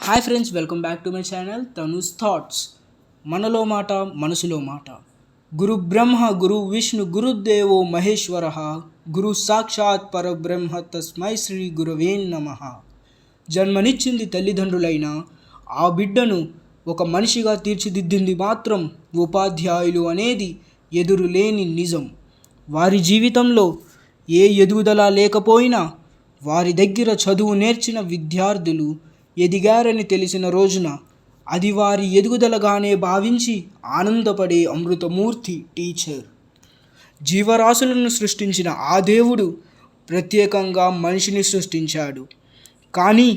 Hi friends, welcome back to my channel Tanu's thoughts. మనలో మాట మనసులో మాట. గురు బ్రహ్మ గురు విష్ణు గురుదేవో మహేశ్వర, గురు సాక్షాత్ పరబ్రహ్మ తస్మై శ్రీ గురవే నమః. జన్మనిచ్చింది తల్లిదండ్రులైన ఆ బిడ్డను ఒక మనిషిగా తీర్చిదిద్దింది మాత్రం ఉపాధ్యాయులు అనేది ఎదురులేని నిజం. వారి జీవితంలో ఏ ఎదుగుదల లేకపోయినా వారి దగ్గర చదువు నేర్చిన విద్యార్థులు ఎదిగారని తెలిసిన రోజున అది వారి ఎదుగుదలగానే భావించి ఆనందపడే అమృతమూర్తి టీచర్. జీవరాశులను సృష్టించిన ఆ దేవుడు ప్రత్యేకంగా మనిషిని సృష్టించాడు. కానీ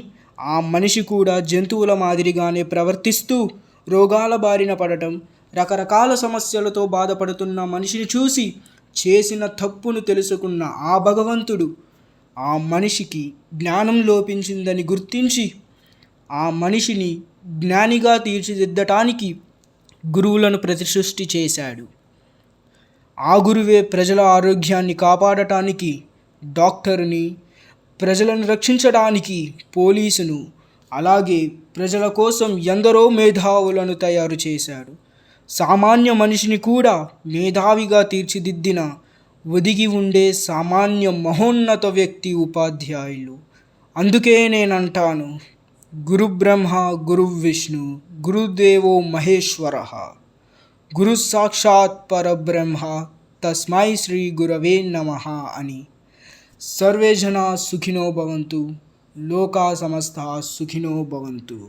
ఆ మనిషి కూడా జంతువుల మాదిరిగానే ప్రవర్తిస్తూ రోగాల బారిన పడటం, రకరకాల సమస్యలతో బాధపడుతున్న మనిషిని చూసి చేసిన తప్పును తెలుసుకున్న ఆ భగవంతుడు ఆ మనిషికి జ్ఞానం లోపించిందని గుర్తించి ఆ మనిషిని జ్ఞానిగా తీర్చిదిద్దటానికి గురువులను ప్రతిసృష్టి చేశాడు. ఆ గురువే ప్రజల ఆరోగ్యాన్ని కాపాడటానికి డాక్టర్ని, ప్రజలను రక్షించడానికి పోలీసును, అలాగే ప్రజల కోసం ఎందరో మేధావులను తయారు చేశాడు. సామాన్య మనిషిని కూడా మేధావిగా తీర్చిదిద్దిన ఒదిగి ఉండే సామాన్య మహోన్నత వ్యక్తి ఉపాధ్యాయులు. అందుకే నేనంటాను, గురు బ్రహ్మ గురు విష్ణు గురుదేవో మహేశ్వర, గురు సాక్షాత్ పరబ్రహ్మ తస్మై శ్రీ గురవే నమః అని. సర్వే జనా సుఖినో భవంతు, లోకా సమస్తా సుఖినో భవంతు.